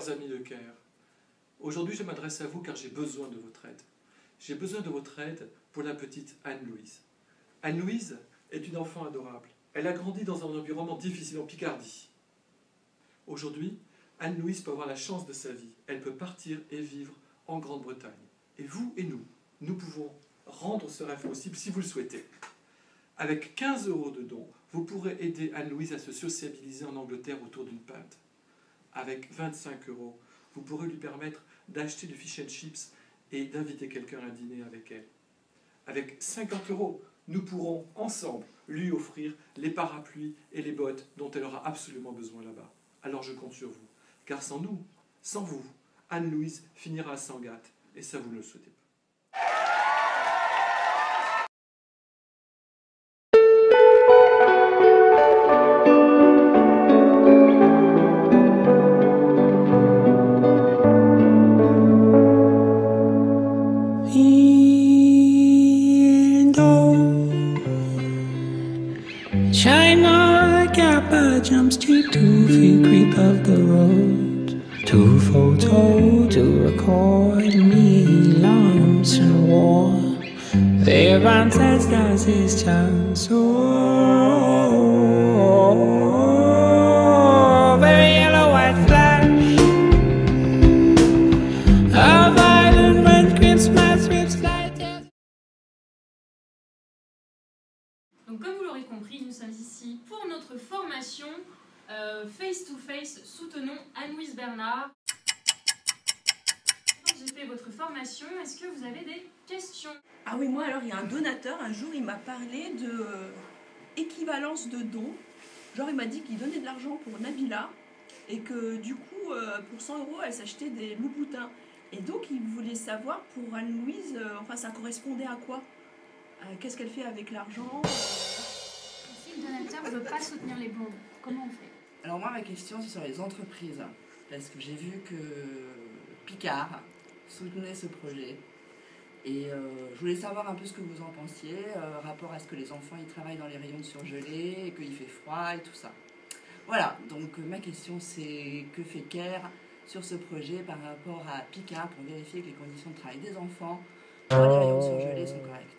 chers amis de Caire, aujourd'hui je m'adresse à vous car j'ai besoin de votre aide. J'ai besoin de votre aide pour la petite Anne-Louise. Anne-Louise est une enfant adorable. Elle a grandi dans un environnement difficile en Picardie. Aujourd'hui, Anne-Louise peut avoir la chance de sa vie. Elle peut partir et vivre en Grande-Bretagne. Et vous et nous pouvons rendre ce rêve possible si vous le souhaitez. Avec 15 € de dons, vous pourrez aider Anne-Louise à se sociabiliser en Angleterre autour d'une pinte. Avec 25 €, vous pourrez lui permettre d'acheter du fish and chips et d'inviter quelqu'un à dîner avec elle. Avec 50 €, nous pourrons ensemble lui offrir les parapluies et les bottes dont elle aura absolument besoin là-bas. Alors je compte sur vous, car sans nous, sans vous, Anne-Louise finira à Sangatte, et ça vous ne le souhaitez pas. China Kappa jump street, 2 feet creep up the road, 2 photo to record me lumps and war. Their ancestors is just so very yellow white flash, a violent red Christmas with light. Donc comme vous l'aurez compris, nous sommes ici pour notre formation Face to Face. Soutenons Anne-Louise Bernard. J'ai fait votre formation, est-ce que vous avez des questions? Ah oui, moi alors il y a un donateur, un jour il m'a parlé de équivalence de dons. Genre il m'a dit qu'il donnait de l'argent pour Nabila et que du coup pour 100 € elle s'achetait des loups-boutins. Et donc il voulait savoir pour Anne-Louise, enfin ça correspondait à quoi? Qu'est-ce qu'elle fait avec l'argent? Si le donateur ne veut pas soutenir les blondes, comment on fait? Alors moi ma question c'est sur les entreprises, parce que j'ai vu que Picard soutenait ce projet et je voulais savoir un peu ce que vous en pensiez, rapport à ce que les enfants ils travaillent dans les rayons de surgelés et qu'il fait froid et tout ça. Voilà, donc ma question c'est que fait Caire sur ce projet par rapport à Picard pour vérifier que les conditions de travail des enfants dans les rayons de surgelés sont correctes.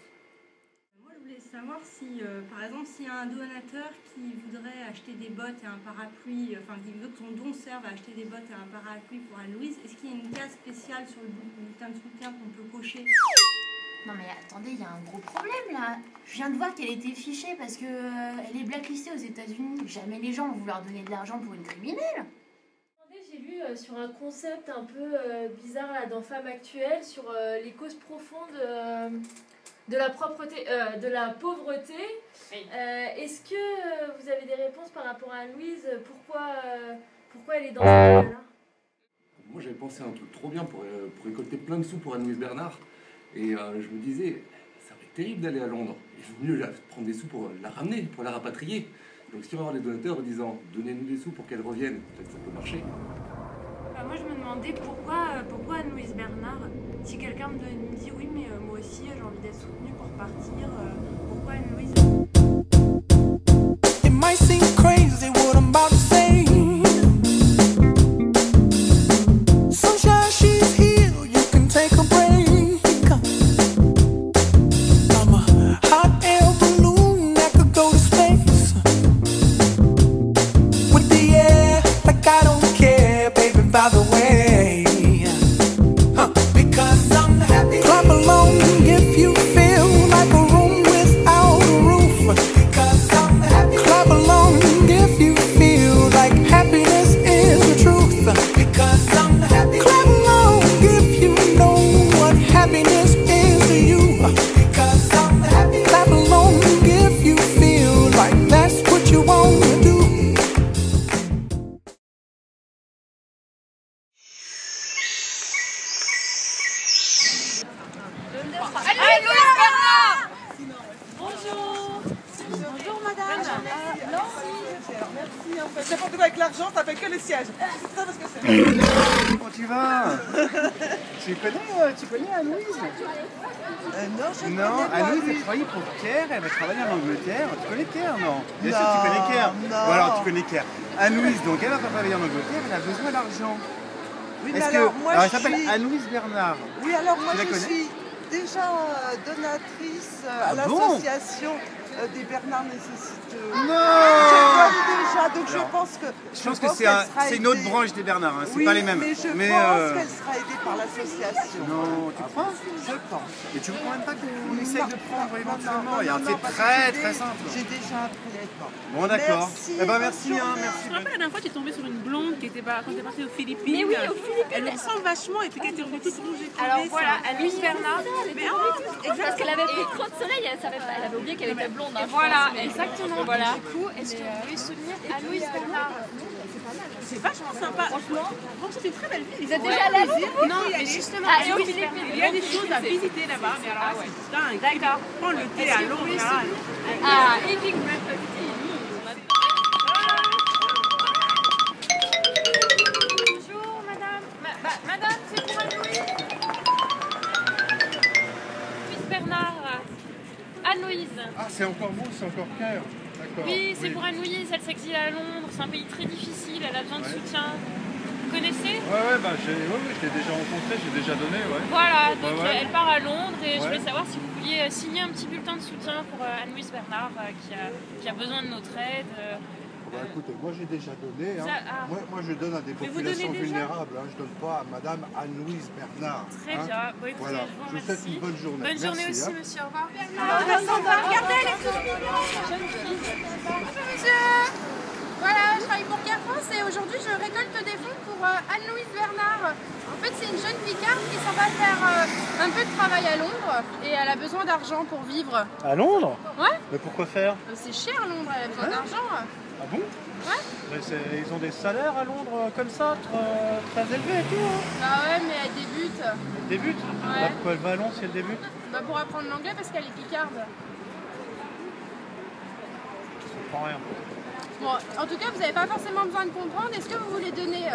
Moi je voulais savoir si par exemple s'il y a un donateur qui voudrait acheter des bottes et un parapluie, enfin qui veut que son don serve à acheter des bottes et un parapluie pour Anne-Louise, est-ce qu'il y a une case spéciale sur le bulletin de soutien qu'on peut cocher? Non mais attendez, il y a un gros problème là. Je viens de voir qu'elle était fichée parce que elle est blacklistée aux États-Unis. Jamais les gens vont vouloir donner de l'argent pour une criminelle. J'ai lu sur un concept un peu bizarre là, dans Femmes Actuelles sur les causes profondes de la propreté, de la pauvreté. Oui. Est-ce que vous avez des réponses par rapport à Louise? Pourquoi elle est dans ce cas-là? Moi j'avais pensé à un truc trop bien pour récolter plein de sous pour Anne-Louise Bernard. Et je me disais, ça va être terrible d'aller à Londres. Il vaut mieux prendre des sous pour la ramener, pour la rapatrier. Donc si on va avoir des donateurs en disant, donnez-nous des sous pour qu'elle revienne, peut-être que ça peut marcher. Moi je me demandais pourquoi Anne-Louise Bernard, si quelqu'un me dit oui mais moi aussi j'ai envie d'être soutenue pour partir, pourquoi Anne-Louise? It might seem crazy what I'm about to say. Sunshine, she's here, you can take a break. I'm a hot air balloon that could go to space. With the air, like I don't care, baby, by the way. Because I'm happy. Clap along if you feel like a room without a roof. Because I'm happy. Clap along if you feel like happiness is the truth. Because I'm happy. Clap along if you know what happiness is to you. Because I'm happy. Clap along if you feel like that's what you want to do. Anne-Louise Bernard! Bonjour! Bonjour madame. Merci en fait. N'importe quoi avec l'argent, ça fait que les sièges. C'est ça parce que c'est. Comment tu vas? Tu connais Anne-Louise? Non, je connais Non, pas Anne-Louise lui. elle travaille pour Caire, elle va travailler en Angleterre. Tu connais Caire, non? Bien sûr Non, tu connais Caire. non. Bon alors tu connais Caire. Anne-Louise, donc elle va pas travailler en Angleterre, elle a besoin d'argent. Oui, mais Est-ce alors, que... moi, Alors, elle je s'appelle suis... Anne-Louise Bernard. Oui, alors moi, Tu la je connais? suis déjà donatrice à Ah bon? l'association des Bernard Nécessiteux. Non! Je donne déjà, donc Alors, je pense que... Je pense que c'est une autre branche des Bernard, hein, c'est Oui, pas les mêmes. mais je pense qu'elle sera aidée par l'association. Non, tu crois? Je pense. Et tu veux quand même pas qu'on essaye de prendre éventuellement? Non, Regarde, non, c'est parce que très simple. J'ai déjà un prélèvement. Bon, d'accord. Merci, Eh ben, bonne merci, hein, journée. merci. Je me rappelle la dernière fois, tu es tombée sur une blonde qui était quand tu es partie aux Philippines. Mais oui, aux Philippines. Elle ressemble vachement et puis quand tu es revenue toute rouge et Alors crevée, voilà, ça- Anne-Louise Bernard. Parce qu'elle avait pris trop de soleil, elle avait oublié qu'elle était blonde. Et voilà, exactement. Voilà. Du coup, est-ce que vous voulez soutenir Anne-Louise Bernard? C'est vachement sympa. Franchement, c'est une très belle ville. Vous êtes déjà allés à Londres? Non, mais justement, Ah, Anne-Louise aux Philippines. Bernard. Il y a des choses à visiter là-bas, mais alors là, c'est dingue. D'accord. Prends le thé à Londres, là. Ah, Epic Breakfast Tea. Bonjour, madame. Madame, c'est pour Anne-Louise. Louise Bernard. Anne-Louise. Ah, c'est encore vous, c'est encore Claire. D'accord. Oui, c'est pour Anne-Louise. Elle s'exile à Londres. C'est un pays très difficile. Elle a besoin de soutien. Vous connaissez? Je l'ai déjà rencontré, j'ai déjà donné, ouais. Voilà, donc Ouais. elle part à Londres et je Ouais. voulais savoir si vous vouliez signer un petit bulletin de soutien pour Anne-Louise Bernard qui a besoin de notre aide. Bah, écoutez, moi j'ai déjà donné. Hein. Ça- ah. Moi je donne à des Mais vous populations donnez déjà? vulnérables. Hein. Je donne pas à Madame Anne-Louise Bernard. Très hein. bien. Bon, écoutez, Voilà. je vous Je vous remercie. souhaite une bonne journée. Bonne journée Merci, aussi, hein. monsieur. Au revoir. Regardez, elle est toute mignonne. Jeune fille. Bonjour, monsieur. Voilà, je travaille pour Care France et aujourd'hui je récolte des fonds pour Anne-Louise Bernard. En fait, c'est une jeune picarde qui s'en va faire un peu de travail à Londres et elle a besoin d'argent pour vivre. À Londres? Ouais. Mais pourquoi faire? C'est cher Londres, elle a besoin d'argent. Ah bon? Ouais. Mais ils ont des salaires à Londres comme ça, très élevés et tout. Hein. Bah ouais, mais elle débute. Elle débute? Ouais. Bah, pourquoi elle va à Londres si elle débute? Bah pour apprendre l'anglais parce qu'elle est picarde. Je comprends rien. Bon, en tout cas, vous n'avez pas forcément besoin de comprendre. Est-ce que vous voulez donner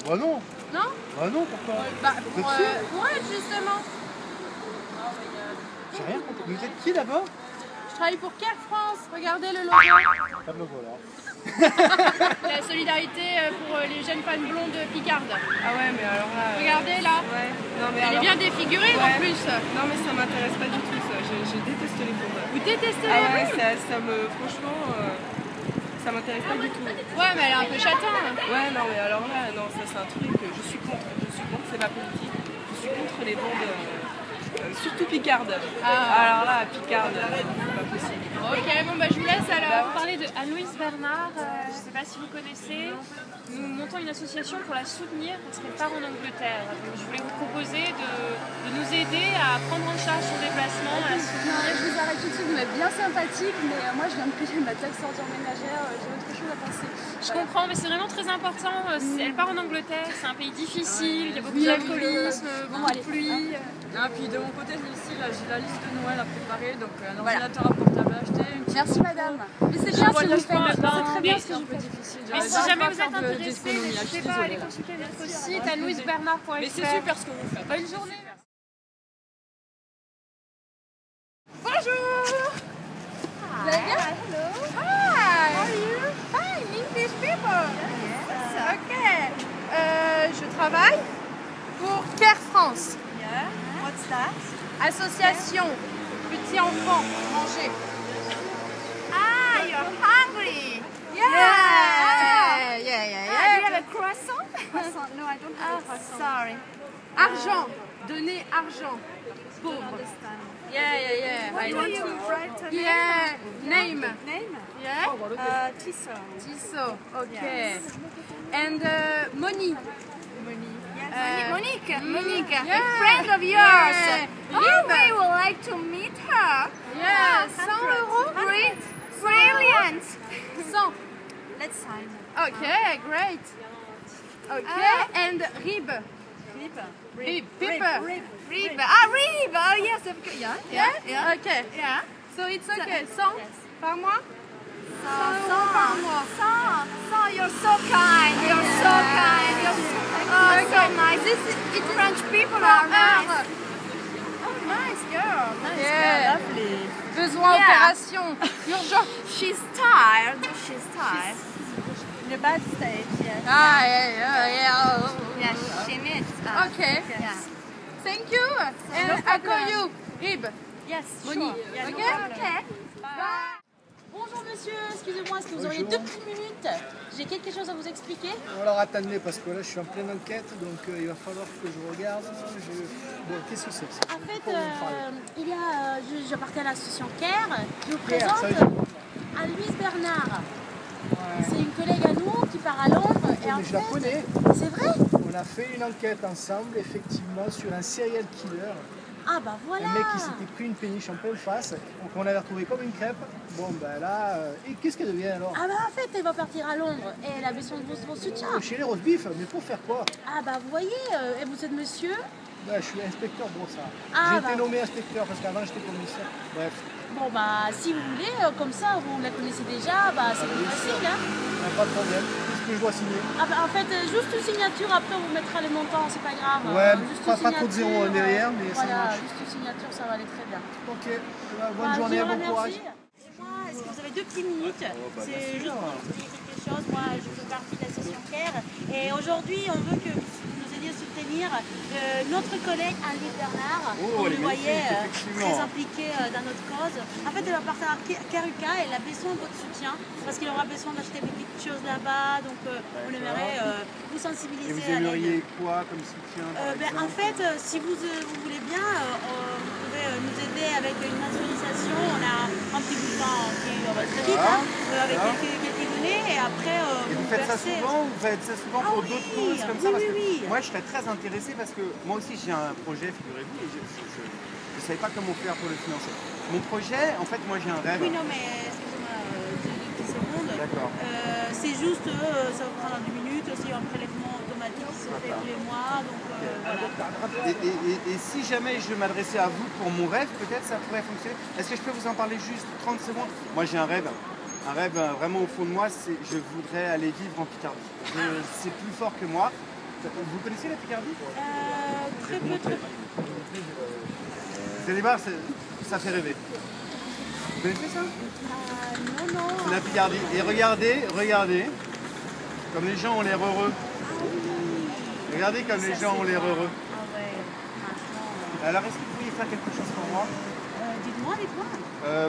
Bah non. Non? Bah non, pourquoi? Bah Vous êtes sûr? pour elle, justement. J'ai rien compris. Vous êtes qui d'abord? Je travaille pour Care France. Regardez le logo. Pas de logo là. La solidarité pour les jeunes femmes blondes picardes. Ah ouais, mais alors là... Regardez là. Ouais. Non, mais Elle alors... est bien défigurée en Ouais. plus. Non mais ça m'intéresse pas du tout ça, je déteste les blondes. Vous détestez Ah les ouais, blondes? ça me... Franchement, ça m'intéresse pas du tout. Ouais, mais elle est un peu châtain. Ouais, non mais alors là, non, ça c'est un truc, je suis contre, c'est ma politique. Je suis contre les blondes, surtout picardes. Alors là, picarde, c'est pas possible. Ok, bon bah je vous laisse alors. Vous parlez de Anne-Louise Bernard, je ne sais pas si vous connaissez. Nous montons une association pour la soutenir parce qu'elle part en Angleterre. Donc je voulais vous proposer de nous aider à prendre en charge son déplacement, à la soutenir. Je vous arrête tout de suite, vous m'êtes bien sympathique, mais moi je viens de payer ma taxe ordure ménagère, j'ai autre chose à penser. Je comprends, mais c'est vraiment très important. Elle part en Angleterre, c'est un pays difficile, il y a beaucoup d'alcoolisme, beaucoup de pluie. Ah, puis de mon côté, ici, là, j'ai la liste de Noël à préparer, donc un ordinateur à portable à acheter. Merci madame. Mais c'est bien ce que vous faites, c'est très bien ce que vous faites. Mais si jamais vous êtes intéressé, n'hésitez pas à aller consulter notre site anne-louisebernard.fr. Mais c'est super ce que vous faites. Bonne journée. Bonjour. Vous allez bien? Hello. Hi. How are you? Hi, English people. Yes. Ok. Je travaille pour Care France. Yeah. What's that? Association Petits Enfants Manger. Ah, you're hungry. Yeah. Yeah, yeah, Ah, yeah. do you have a croissant? Croissant? No, I don't have a croissant. Sorry. Argent. Donner argent. Pauvre. Yeah, yeah, yeah. What I do want you to- write a Yeah. Name. Name? Yeah. Tissot. Tissot. Okay. Yes. And money. Yes. Monique, yeah. a friend of yours. Yeah. Oh, Yeah. we would like to meet her. Yeah, 100 euros. Brilliant. 100. Let's sign. Okay, great. Okay, and rib. Rib. Pepper. Rib. Ah, rib. Oh, yes. Of course. Yeah. Yeah? Okay. Yeah. So it's okay. 100 par mois? 100 par mois. 100. You're so kind. You're so kind. You're so nice. This French people are nice. Oh, nice girl. Nice Yeah. girl, lovely. Besoin Yeah. opération. Urgent. She's tired. She's tired. The bad stage, yes. Ah, yeah. Yeah, she needs Okay. Yeah. Thank you. And I call you Rib. Yes, Bonnie. sure. Yeah, no Okay? problem. Okay. Bonjour monsieur, excusez-moi, est-ce que vous auriez 2 petites minutes? J'ai quelque chose à vous expliquer. Alors attendez, parce que là je suis en pleine enquête, donc il va falloir que je regarde. Bon, qu'est-ce que c'est? En fait, il y a, j'appartiens à l'association CARE. Je vous Care, ça veut présente dire Anne-Louise Bernard. C'est une collègue à nous qui part à Londres. Et en mais je la fait, connais. c'est vrai? On a fait une enquête ensemble, effectivement, sur un serial killer. Ah bah voilà. Un mec qui s'était pris une péniche en pleine face, qu'on avait retrouvé comme une crêpe. Bon ben là, et qu'est-ce qu'elle devient alors? Ah bah en fait, elle va partir à Londres et elle a besoin de votre soutien. Chez les roast beef, mais pour faire quoi? Ah bah vous voyez, et vous êtes monsieur? Ouais, je suis inspecteur Brossard. Ah, J'ai bah. été nommé inspecteur parce qu'avant j'étais commissaire. Bref, Bon bah si vous voulez, comme ça vous la connaissez déjà, bah c'est plus facile hein. pas de problème. Qu'est-ce que je dois signer? Ah bah en fait, juste une signature, après on vous mettra les montants, c'est pas grave. Ouais, Juste pas une trop de zéro signature, derrière, mais ça voilà, marche. juste une signature, ça va aller très bien. Ok, bonne journée, je vous bon remercie. courage. Et moi, est-ce que vous avez 2 petites minutes? C'est juste pour vous expliquer quelque chose. Moi, je fais partie de l'association CARE et aujourd'hui, on veut que vous nous aidiez à soutenir notre collègue Anne-Louise Bernard. Vous le voyez très impliquée dans notre cause. En fait, elle va partir à CARUK et elle a besoin de votre soutien parce qu'il aura besoin d'acheter des petites choses là-bas. Donc, on aimerait vous sensibiliser. Et vous aimeriez quoi comme soutien En fait, si vous voulez bien, vous pouvez nous aider avec une mensualisation. On a un petit bulletin qui va très vite, avec quelques données, et après Et vous faites ça versez. souvent? Vous faites ça souvent pour d'autres causes comme ça? Parce que oui. moi, je serais très intéressée parce que moi aussi, j'ai un projet, figurez-vous, et je ne savais pas comment faire pour le financer. Mon projet, en fait, moi, j'ai un rêve. Oui, non, mais excusez-moi, 10 secondes. D'accord. C'est juste, ça va prendre 10 minutes. Aussi, un prélèvement automatique qui se fait tous les mois. Donc, voilà. Et si jamais je m'adressais à vous pour mon rêve, peut-être ça pourrait fonctionner. Est-ce que je peux vous en parler juste 30 secondes? Moi, j'ai un rêve vraiment au fond de moi, c'est je voudrais aller vivre en Picardie. C'est plus fort que moi. Vous connaissez la Picardie? Très peu. Vous allez voir, ça fait rêver. Vous connaissez ça? Non. C'est la Picardie. Et regardez, comme les gens ont l'air heureux. Regardez comme les gens ont l'air heureux. Ah ouais, franchement. Alors, est-ce que vous pourriez faire quelque chose pour moi? Dites-moi.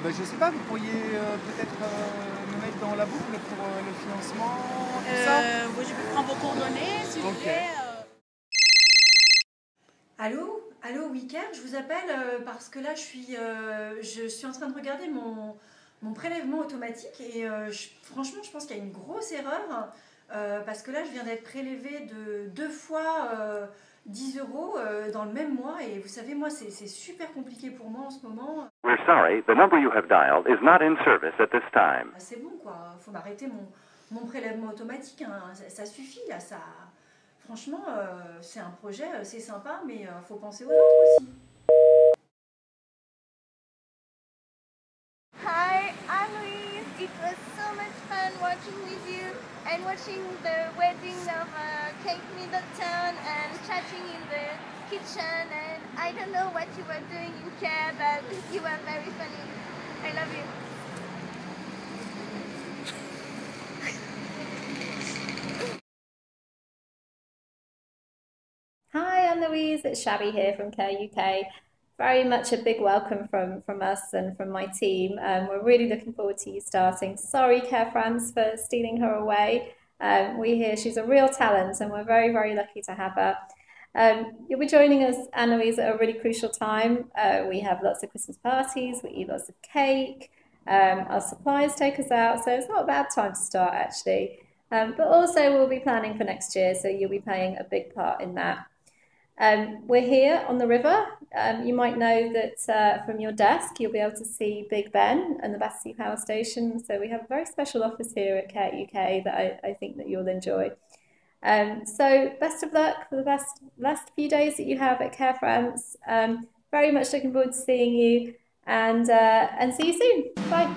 Je sais pas, vous pourriez peut-être me mettre dans la boucle pour le financement, tout ça? Oui, je peux prendre vos coordonnées, s'il vous plaît. Allô, Wicker, je vous appelle parce que là, je suis en train de regarder mon prélèvement automatique et franchement, je pense qu'il y a une grosse erreur parce que là, je viens d'être prélevée de 2 fois 10 € dans le même mois et vous savez, moi, c'est super compliqué pour moi en ce moment. We're sorry, the number you have dialed is not in service at this time. C'est bon, quoi. Faut m'arrêter mon prélèvement automatique. Hein. Ça suffit, là. Ça... Franchement, c'est un projet, c'est sympa, mais faut penser aux autres aussi. Hi, I'm Louise. It was so much fun watching with you and watching the wedding of Kate Middleton and chatting in the kitchen. And I don't know what you were doing in care, but you were very funny. I love you. Hi, I'm Louise. It's Shabby here from Care UK. Very much a big welcome from us and from my team. We're really looking forward to you starting. Sorry, Care France, for stealing her away. We hear she's a real talent and we're very, very lucky to have her. You'll be joining us, Anne-Louise, at a really crucial time. We have lots of Christmas parties, we eat lots of cake, our suppliers take us out, so it's not a bad time to start actually. But also we'll be planning for next year, so you'll be playing a big part in that. We're here on the river. You might know that from your desk you'll be able to see Big Ben and the Battersea Power Station. So we have a very special office here at Care UK that I think that you'll enjoy. So best of luck for the last few days that you have at Care France. Very much looking forward to seeing you and see you soon. Bye.